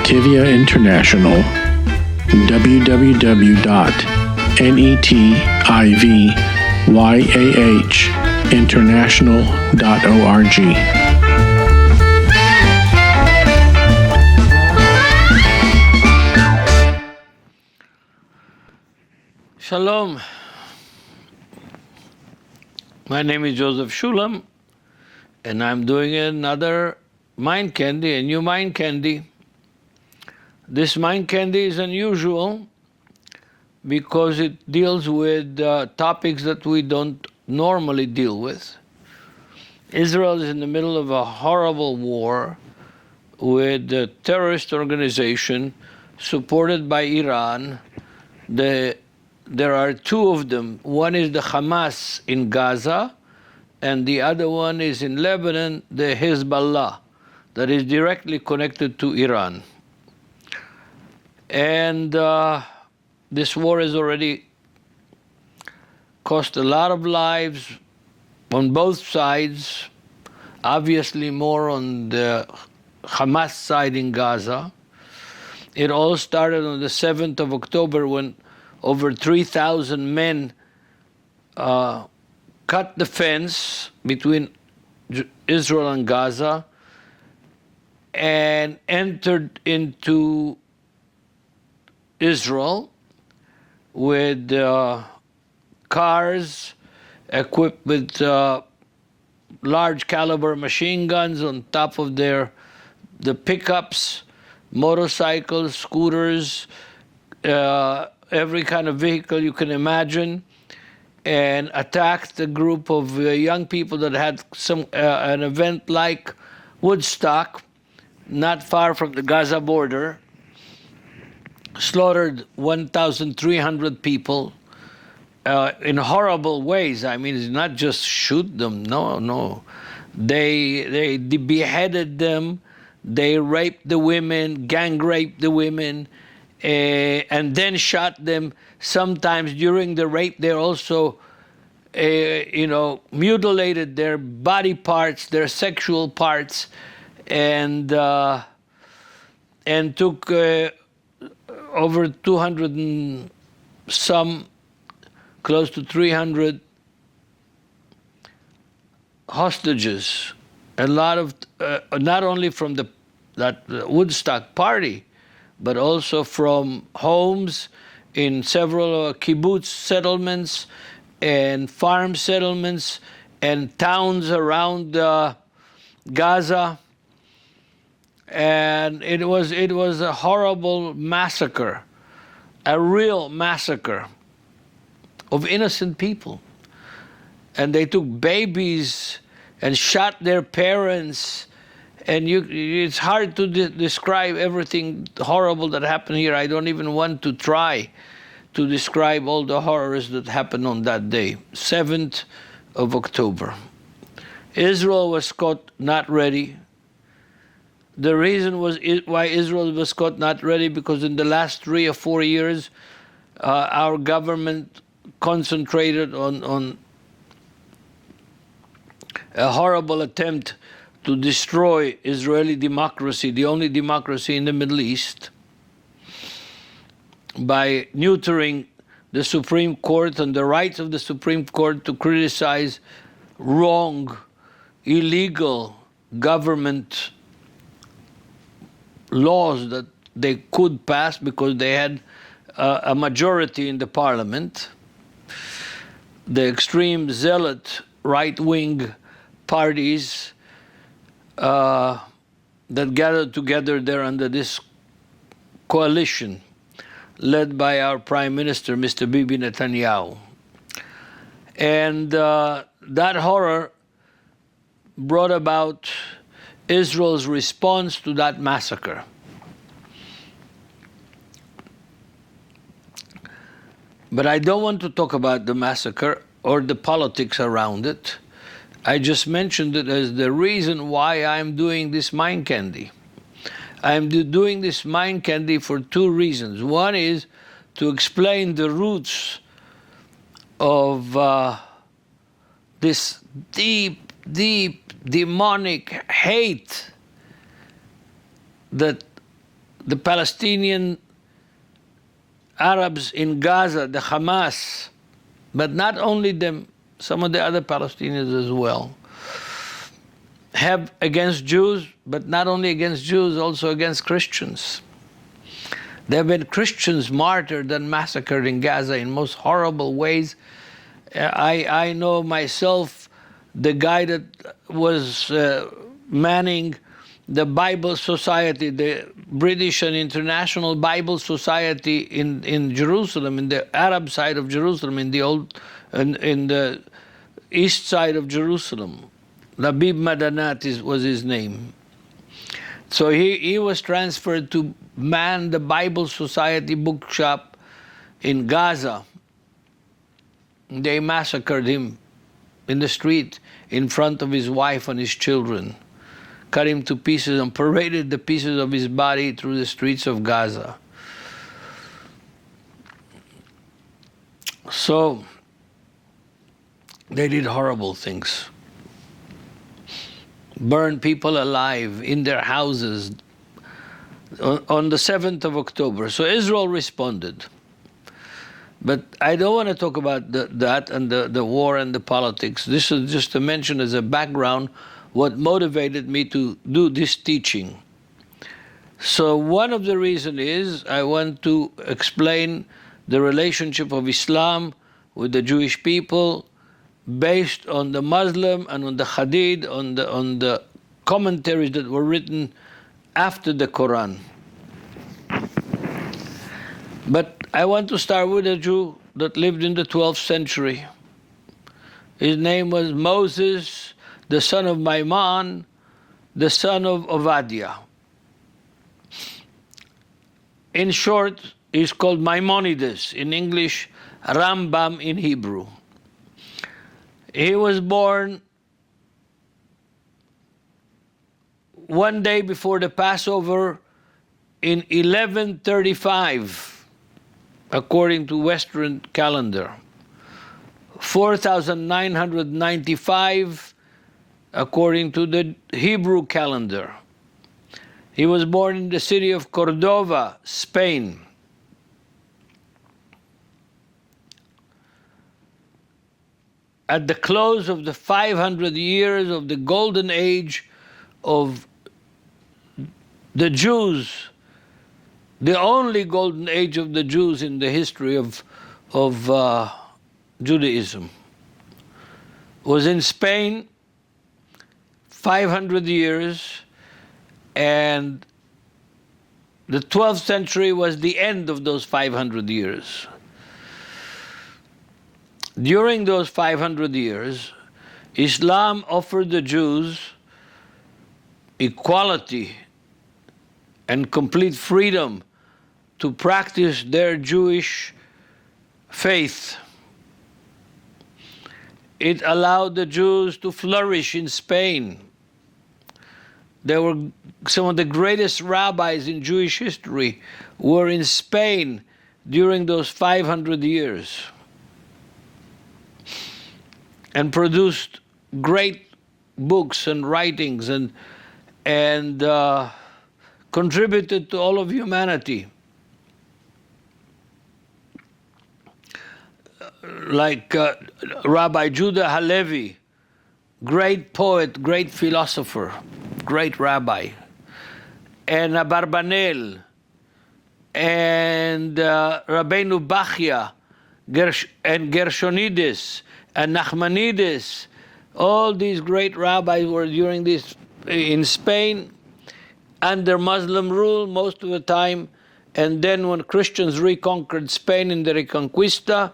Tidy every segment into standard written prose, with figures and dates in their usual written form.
Netivyah International, www.netivyahinternational.org. Shalom. My name is Joseph Shulam, and I'm doing another mind candy, a new mind candy. This mind candy is unusual because it deals with topics that we don't normally deal with. Israel is in the middle of a horrible war with a terrorist organization supported by Iran. There are two of them. One is the Hamas in Gaza, and the other one is in Lebanon, the Hezbollah, that is directly connected to Iran. And this war has already cost a lot of lives on both sides, obviously more on the Hamas side in Gaza. It all started on the 7th of October when over 3,000 men cut the fence between Israel and Gaza and entered into Israel with cars equipped with large caliber machine guns on top of the pickups, motorcycles, scooters, every kind of vehicle you can imagine, and attacked a group of young people that had an event like Woodstock, not far from the Gaza border, slaughtered 1,300 people in horrible ways. I mean, it's not just shoot them, no. They beheaded them, they raped the women, gang raped the women, and then shot them. Sometimes during the rape, they also, mutilated their body parts, their sexual parts, and took over 200 and some, close to 300 hostages. A lot of, not only from that Woodstock party, but also from homes in several kibbutz settlements and farm settlements and towns around Gaza. And it was a horrible massacre, a real massacre of innocent people. And they took babies and shot their parents. And it's hard to describe everything horrible that happened here. I don't even want to try to describe all the horrors that happened on that day, 7th of October. Israel was caught not ready. The reason why Israel was caught not ready, because in the last 3 or 4 years, our government concentrated on a horrible attempt to destroy Israeli democracy, the only democracy in the Middle East, by neutering the Supreme Court and the rights of the Supreme Court to criticize wrong, illegal government laws that they could pass because they had a majority in the parliament. The extreme zealot right-wing parties that gathered together there under this coalition led by our Prime Minister, Mr. Bibi Netanyahu. And that horror brought about Israel's response to that massacre. But I don't want to talk about the massacre or the politics around it. I just mentioned it as the reason why I'm doing this mind candy. I'm doing this mind candy for two reasons. One is to explain the roots of this deep, deep demonic hate that the Palestinian Arabs in Gaza, the Hamas, but not only them, some of the other Palestinians as well, have against Jews, but not only against Jews, also against Christians. There have been Christians martyred and massacred in Gaza in most horrible ways. I know myself, the guy that was manning the Bible Society, the British and International Bible Society in Jerusalem, in the Arab side of Jerusalem, in the east side of Labib Madanat was his name. So he was transferred to man the Bible Society bookshop in Gaza. They massacred him in the street in front of his wife and his children, cut him to pieces and paraded the pieces of his body through the streets of Gaza. So they did horrible things. Burned people alive in their houses on the 7th of October. So Israel responded. But I don't want to talk about that and the war and the politics. This is just to mention as a background what motivated me to do this teaching. So one of the reasons is I want to explain the relationship of Islam with the Jewish people based on the Muslim and on the Hadith, on the commentaries that were written after the Quran. But I want to start with a Jew that lived in the 12th century. His name was Moses, the son of Maimon, the son of Ovadia. In short, he's called Mimondies in English, Rambam in Hebrew. He was born one day before the Passover in 1135, according to Western calendar, 4,995 according to the Hebrew calendar. He was born in the city of Cordova, Spain. At the close of the 500 years of the golden age of the Jews, the only golden age of the Jews in the history of Judaism, was in Spain, 500 years, and the 12th century was the end of those 500 years. During those 500 years, Islam offered the Jews equality and complete freedom to practice their Jewish faith. It allowed the Jews to flourish in Spain. There were some of the greatest rabbis in Jewish history were in Spain during those 500 years and produced great books and writings and contributed to all of humanity. Like Rabbi Judah Halevi, great poet, great philosopher, great rabbi, and Abarbanel, and Rabbeinu Bachya, and Gershonides, and Nachmanides. All these great rabbis were during this in Spain under Muslim rule most of the time, and then when Christians reconquered Spain in the Reconquista,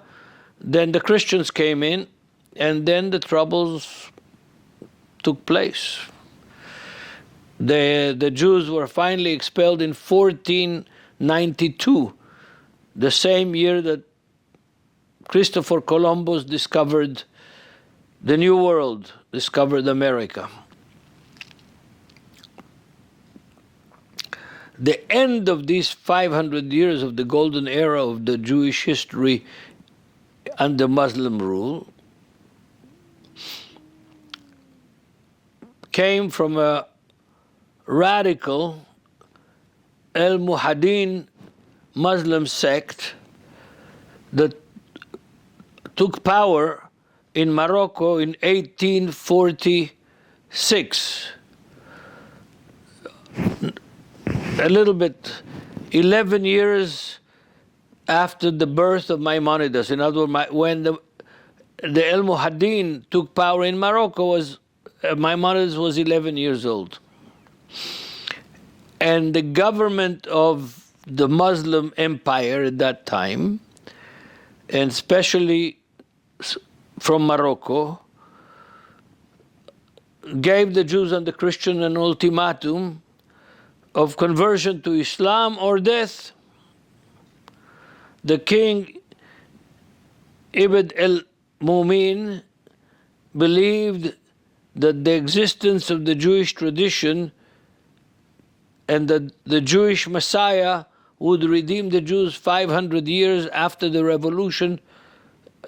then the Christians came in, and then the troubles took place. The Jews were finally expelled in 1492, the same year that Christopher Columbus discovered the New World, discovered America. The end of these 500 years of the golden era of the Jewish history under Muslim rule came from a radical Almohades Muslim sect that took power in Morocco in 1846. A little bit, 11 years after the birth of Mimondies. In other words, when the Almohades took power in Morocco, Maimonides was 11 years old. And the government of the Muslim empire at that time, and especially from Morocco, gave the Jews and the Christians an ultimatum of conversion to Islam or death. The king, Ibn al-Mumin, believed that the existence of the Jewish tradition and that the Jewish Messiah would redeem the Jews 500 years after the revolution,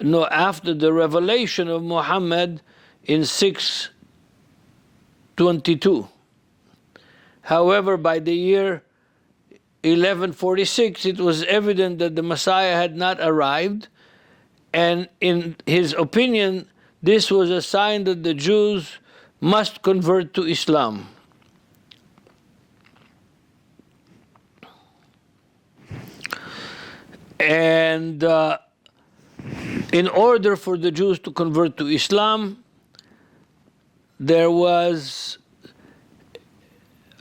after the revelation of Muhammad in 622. However, by the year 1146, it was evident that the Messiah had not arrived, and in his opinion, this was a sign that the Jews must convert to Islam. And in order for the Jews to convert to Islam, there was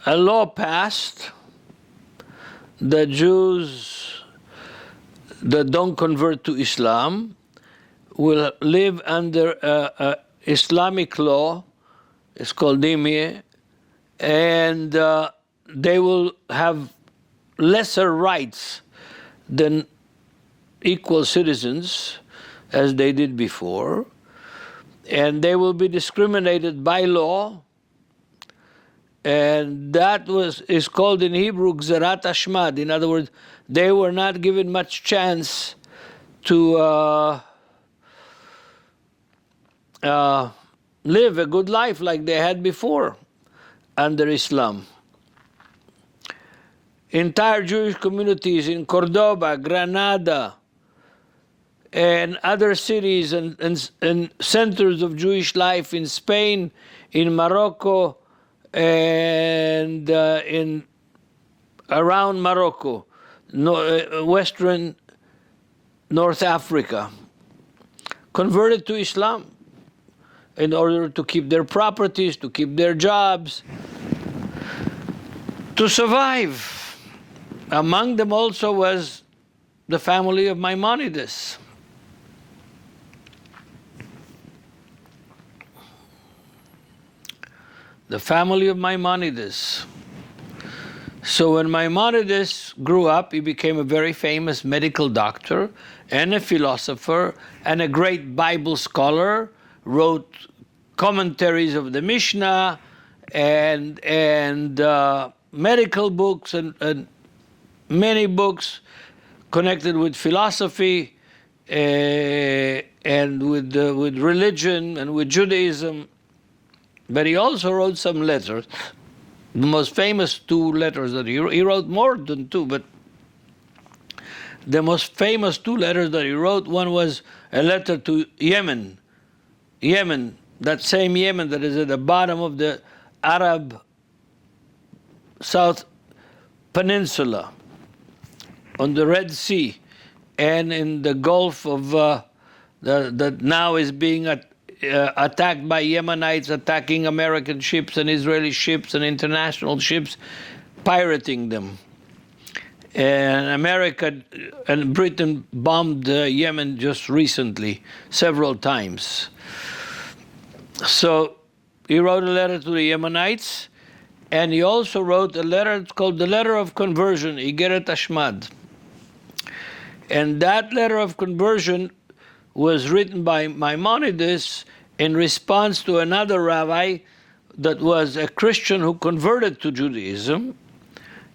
a law passed that Jews that don't convert to Islam will live under Islamic law. It's called Netivyah, and they will have lesser rights than equal citizens as they did before, and they will be discriminated by law, and that is called in Hebrew Iggerot Hashmad. In other words, they were not given much chance to live a good life like they had before under Islam. Entire Jewish communities in Cordoba, Granada, and other cities and centers of Jewish life in Spain, in Morocco, and in around Morocco, Western North Africa, converted to Islam in order to keep their properties, to keep their jobs, to survive. Among them also was the family of Mimondies. The family of Mimondies. So when Maimonides grew up, he became a very famous medical doctor and a philosopher and a great Bible scholar, wrote commentaries of the Mishnah and medical books and many books connected with philosophy and with religion and with Judaism. But he also wrote some letters. The most famous two letters that he wrote more than two, but the most famous two letters that he wrote, one was a letter to Yemen, that same Yemen that is at the bottom of the Arab South Peninsula, on the Red Sea, and in the Gulf of that now is being attacked by Yemenites, attacking American ships and Israeli ships and international ships, pirating them. And America and Britain bombed Yemen just recently, several times. So he wrote a letter to the Yemenites, and he also wrote a letter, it's called the Letter of Conversion, Iggerot Hashmad. And that letter of conversion was written by Mimondies in response to another rabbi that was a Christian who converted to Judaism.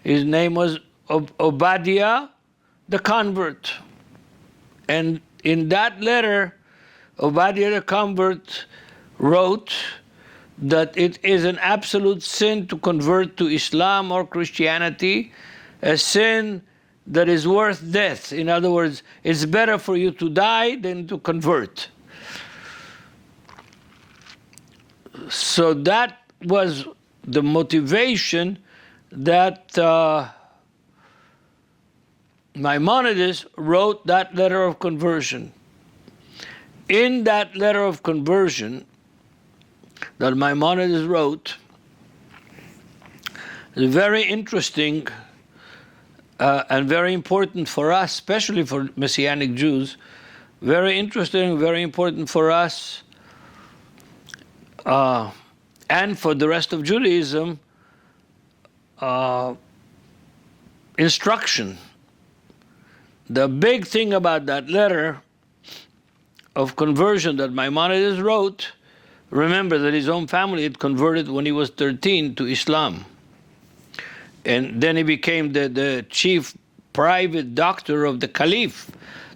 His name was Obadiah the convert. And in that letter, Obadiah the convert wrote that it is an absolute sin to convert to Islam or Christianity, a sin that is worth death. In other words, it's better for you to die than to convert. So that was the motivation that Maimonides wrote that letter of conversion. In that letter of conversion that Maimonides wrote, it's very interesting and very important for us, especially for Messianic Jews, very interesting, very important for us and for the rest of Judaism, instruction. The big thing about that letter of conversion that Maimonides wrote, remember that his own family had converted when he was 13 to Islam. And then he became the chief private doctor of the Caliph,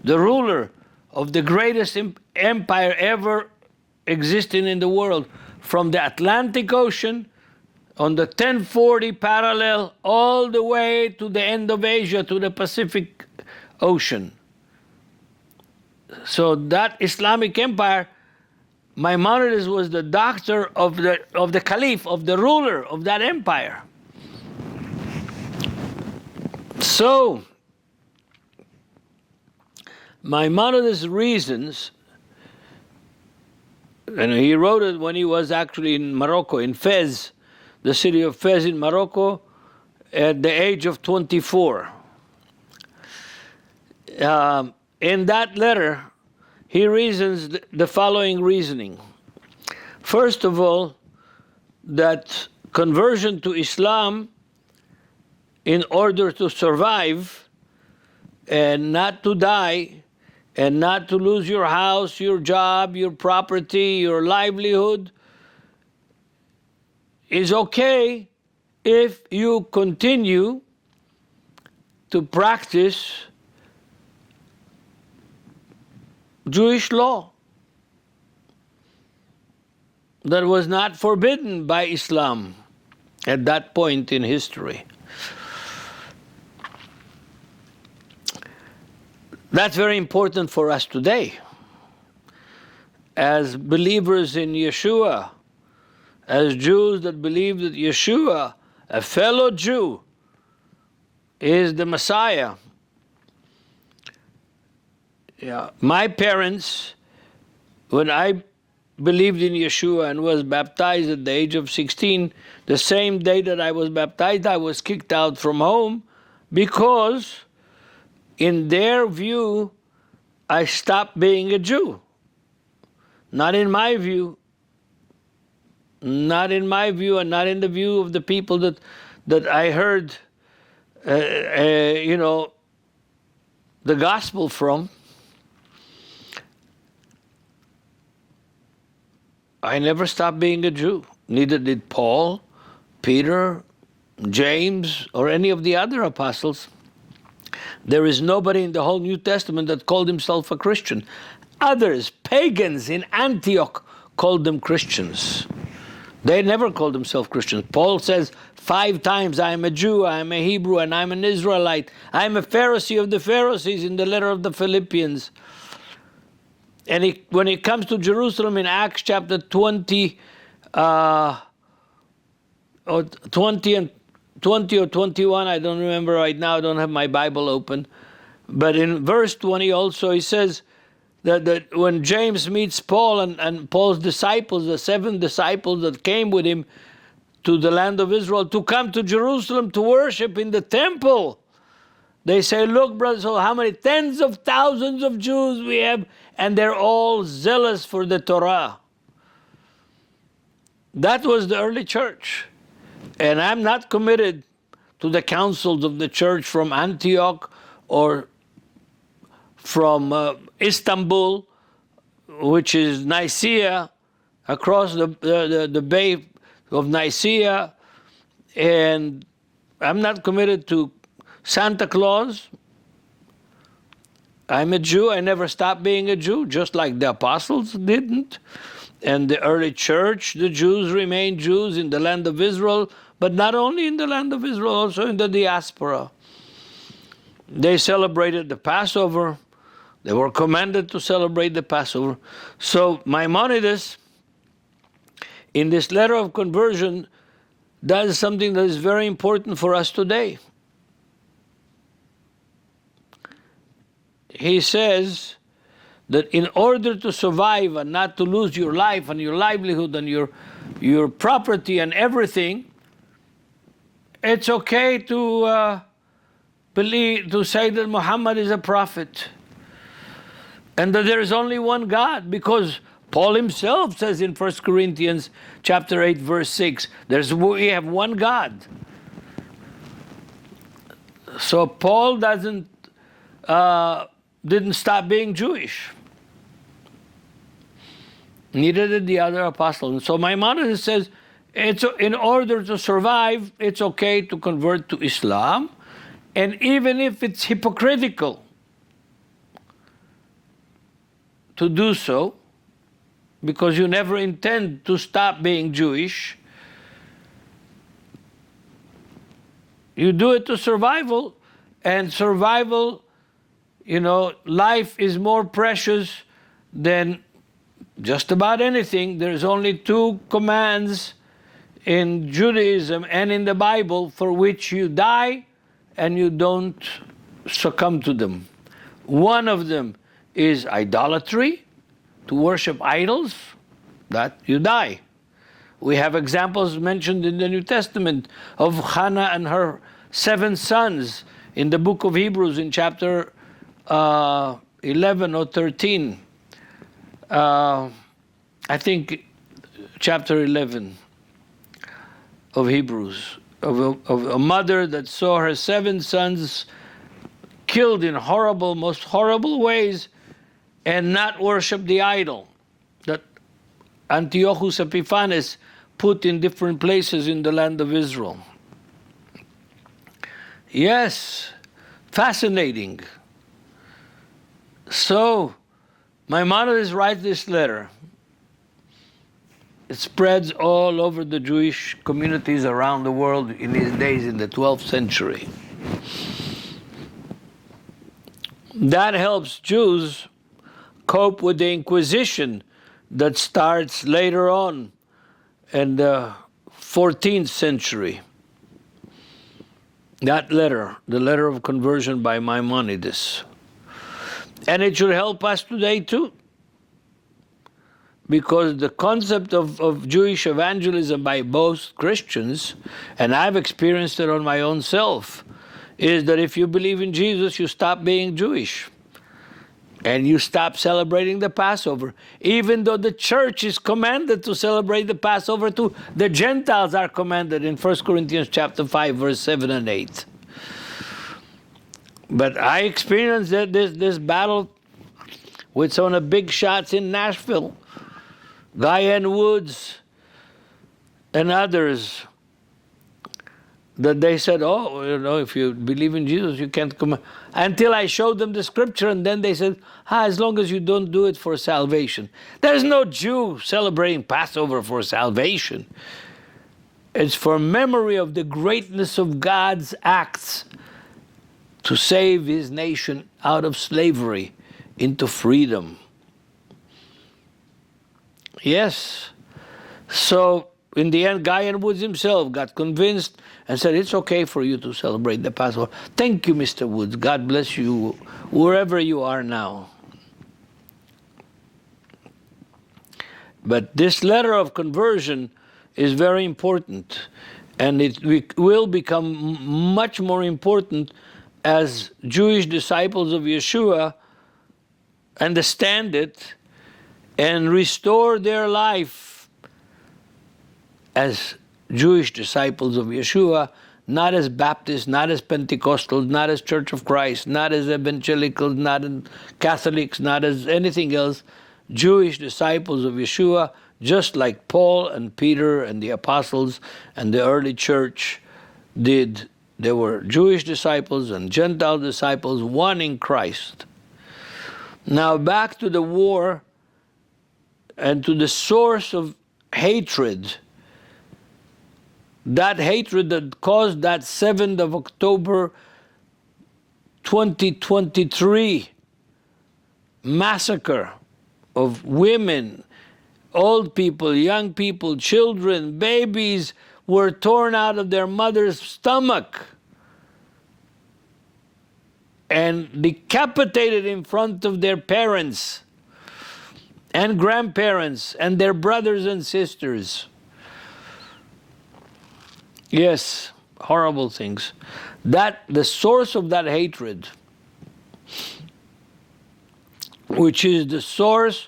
the ruler of the greatest empire ever existing in the world, from the Atlantic Ocean on the 1040 parallel all the way to the end of Asia, to the Pacific Ocean. So that Islamic empire, Maimonides was the doctor of the Caliph, of the ruler of that empire. So Maimonides' reasons, and he wrote it when he was actually in Morocco, in Fez, the city of Fez in Morocco, at the age of 24. In that letter, he reasons the following reasoning. First of all, that conversion to Islam, in order to survive and not to die and not to lose your house, your job, your property, your livelihood, is okay if you continue to practice Jewish law that was not forbidden by Islam at that point in history. That's very important for us today. As believers in Yeshua, as Jews that believe that Yeshua, a fellow Jew, is the Messiah. Yeah. My parents, when I believed in Yeshua and was baptized at the age of 16, the same day that I was baptized, I was kicked out from home because in their view, I stopped being a Jew. Not in my view. Not in my view, and not in the view of the people that I heard, the gospel from. I never stopped being a Jew. Neither did Paul, Peter, James, or any of the other apostles. There is nobody in the whole New Testament that called himself a Christian. Others, pagans in Antioch, called them Christians. They never called themselves Christians. Paul says 5 times, I am a Jew, I am a Hebrew, and I am an Israelite. I am a Pharisee of the Pharisees in the letter of the Philippians. And when it comes to Jerusalem in Acts chapter 20, or 20 or 21, I don't remember right now, I don't have my Bible open. But in verse 20 also, he says that when James meets Paul and Paul's disciples, the 7 disciples that came with him to the land of Israel, to come to Jerusalem to worship in the temple, they say, look, brothers, so how many tens of thousands of Jews we have, and they're all zealous for the Torah. That was the early church. And I'm not committed to the councils of the church from Antioch or from Istanbul, which is Nicaea, across the bay of Nicaea. And I'm not committed to Santa Claus. I'm a Jew. I never stopped being a Jew, just like the apostles didn't. And the early church, the Jews remained Jews in the land of Israel, but not only in the land of Israel, also in the diaspora. They celebrated the Passover. They were commanded to celebrate the Passover. So Maimonides, in this letter of conversion, does something that is very important for us today. He says that in order to survive and not to lose your life and your livelihood and your property and everything, it's okay to say that Muhammad is a prophet and that there is only one God, because Paul himself says in 1 Corinthians chapter 8, verse 6, we have one God. So Paul didn't stop being Jewish. Neither did the other apostles. And so Maimonides says, in order to survive, it's okay to convert to Islam, and even if it's hypocritical to do so, because you never intend to stop being Jewish, you do it to survival, and survival, life is more precious than just about anything. There's only two commands in Judaism and in the Bible for which you die and you don't succumb to them. One of them is idolatry, to worship idols, that you die. We have examples mentioned in the New Testament of Hannah and her 7 sons in the book of Hebrews in chapter 11 or 13. I think chapter 11 of Hebrews, of a mother that saw her 7 sons killed in most horrible ways, and not worship the idol that Antiochus Epiphanes put in different places in the land of Israel. Yes, fascinating. So Maimonides writes this letter. It spreads all over the Jewish communities around the world in his days in the 12th century. That helps Jews cope with the Inquisition that starts later on in the 14th century. That letter, the letter of conversion by Maimonides. And it should help us today too, because the concept of Jewish evangelism by both Christians, and I've experienced it on my own self, is that if you believe in Jesus, you stop being Jewish. And you stop celebrating the Passover. Even though the church is commanded to celebrate the Passover too, the Gentiles are commanded in 1 Corinthians chapter 5, verse 7 and 8. But I experienced this battle with some of the big shots in Nashville, Guyan Woods and others, that they said, if you believe in Jesus, you can't come. Until I showed them the scripture, and then they said, as long as you don't do it for salvation. There's no Jew celebrating Passover for salvation. It's for memory of the greatness of God's acts to save his nation out of slavery into freedom. Yes. So in the end, Guyan Woods himself got convinced and said, it's okay for you to celebrate the Passover. Thank you, Mr. Woods. God bless you wherever you are now. But this letter of conversion is very important, and it will become much more important as Jewish disciples of Yeshua understand it and restore their life as Jewish disciples of Yeshua, not as Baptists, not as Pentecostals, not as Church of Christ, not as evangelicals, not as Catholics, not as anything else. Jewish disciples of Yeshua, just like Paul and Peter and the apostles and the early church did. There were Jewish disciples and Gentile disciples, one in Christ. Now back to the war and to the source of hatred. That hatred that caused that 7th of October 2023 massacre of women, old people, young people, children, babies were torn out of their mother's stomach and decapitated in front of their parents and grandparents and their brothers and sisters. Yes, horrible things. That the source of that hatred, which is the source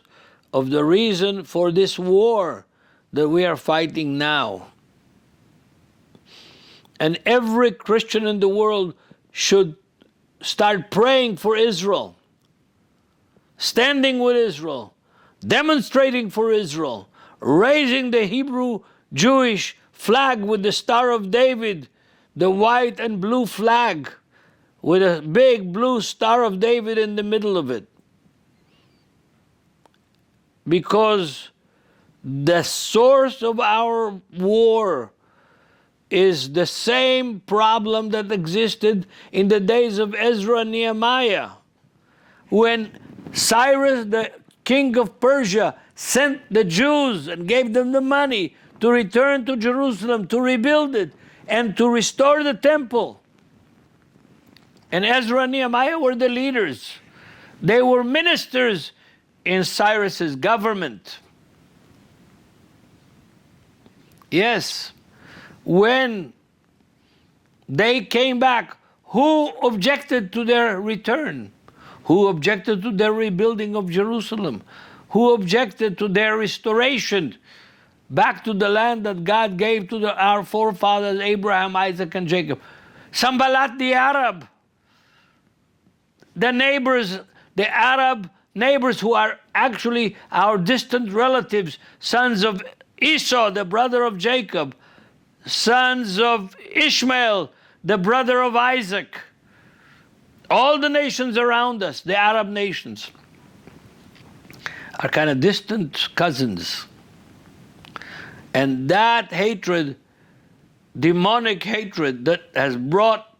of the reason for this war that we are fighting now. And every Christian in the world should start praying for Israel, standing with Israel, demonstrating for Israel, raising the Hebrew Jewish flag with the Star of David, the white and blue flag with a big blue Star of David in the middle of it. Because the source of our war is the same problem that existed in the days of Ezra and Nehemiah. When Cyrus, the king of Persia, sent the Jews and gave them the money to return to Jerusalem, to rebuild it, and to restore the temple. And Ezra and Nehemiah were the leaders. They were ministers in Cyrus's government. Yes, when they came back, who objected to their return? Who objected to their rebuilding of Jerusalem? Who objected to their restoration back to the land that God gave to our forefathers, Abraham, Isaac, and Jacob? Sanballat the Arab, the neighbors, the Arab neighbors who are actually our distant relatives, sons of Esau, the brother of Jacob, sons of Ishmael, the brother of Isaac. All the nations around us, the Arab nations, are kind of distant cousins. And that hatred, demonic hatred that has brought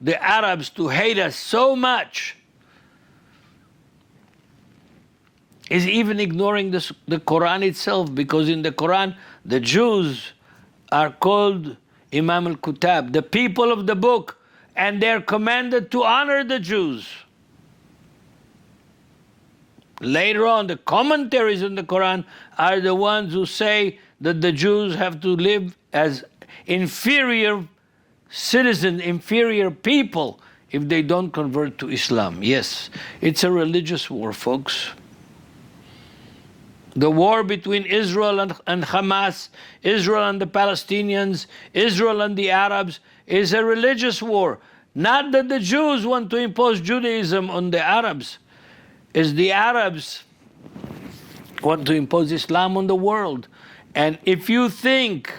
the Arabs to hate us so much, is even ignoring the Quran itself, because in the Quran, the Jews are called Imam al-Kutab, the people of the book, and they're commanded to honor the Jews. Later on, the commentaries on the Quran are the ones who say that the Jews have to live as inferior citizens, inferior people, if they don't convert to Islam. Yes, it's a religious war, folks. The war between Israel and Hamas, Israel and the Palestinians, Israel and the Arabs, is a religious war. Not that the Jews want to impose Judaism on the Arabs. It's the Arabs want to impose Islam on the world. And if you think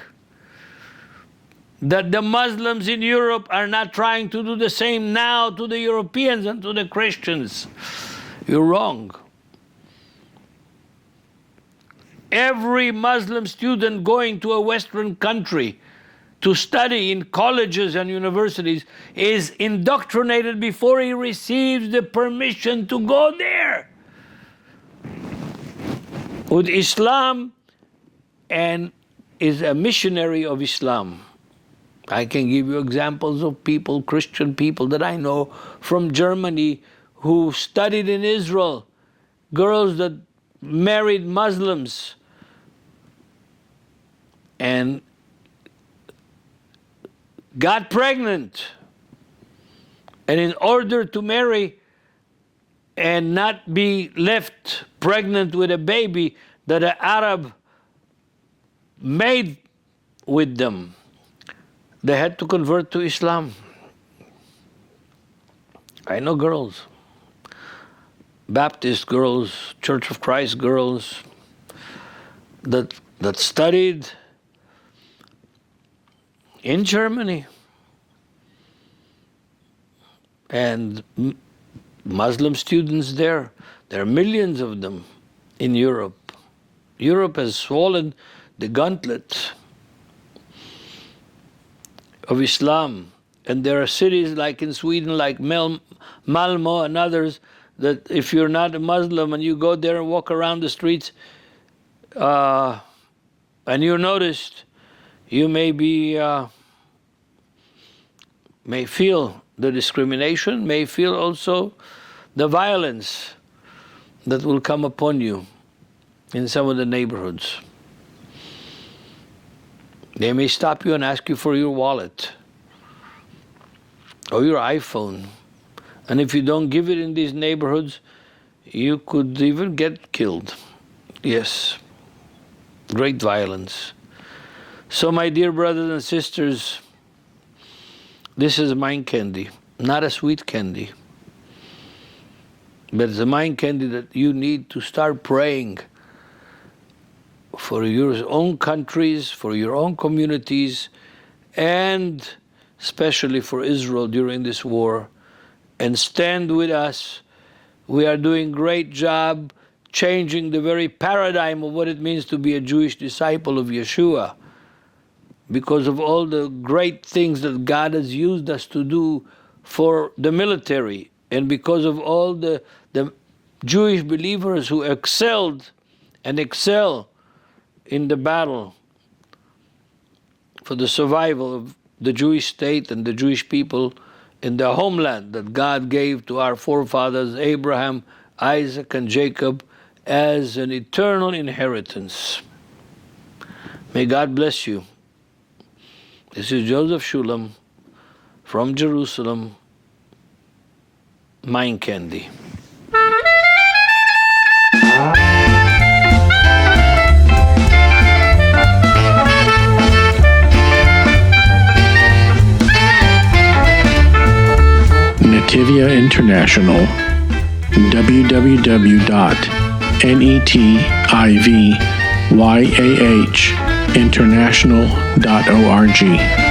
that the Muslims in Europe are not trying to do the same now to the Europeans and to the Christians, you're wrong. Every Muslim student going to a Western country to study in colleges and universities is indoctrinated before he receives the permission to go there with Islam, and is a missionary of Islam. I can give you examples of people, Christian people that I know from Germany who studied in Israel, girls that married Muslims and got pregnant, and in order to marry and not be left pregnant with a baby that an Arab made with them, they had to convert to Islam. I know girls, Baptist girls, Church of Christ girls, that studied in Germany, and Muslim students there. There are millions of them in Europe. Europe has swallowed the gauntlet of Islam And there are cities like in Sweden, like Malmo and others, that if you're not a Muslim and you go there and walk around the streets, and you're noticed, you may feel the discrimination, may feel also the violence that will come upon you in some of the neighborhoods. They may stop you and ask you for your wallet or your iPhone. And if you don't give it in these neighborhoods, you could even get killed. Yes, great violence. So my dear brothers and sisters, this is mind candy, not a sweet candy. But it's a mind candy that you need to start praying for your own countries, for your own communities, and especially for Israel during this war. And stand with us. We are doing a great job changing the very paradigm of what it means to be a Jewish disciple of Yeshua, because of all the great things that God has used us to do for the military, and because of all the Jewish believers who excelled and excel in the battle for the survival of the Jewish state and the Jewish people in their homeland that God gave to our forefathers Abraham, Isaac, and Jacob as an eternal inheritance. May God bless you. This is Joseph Shulam from Jerusalem, Mind Candy. Netivyah International, www.netivyahinternational.org.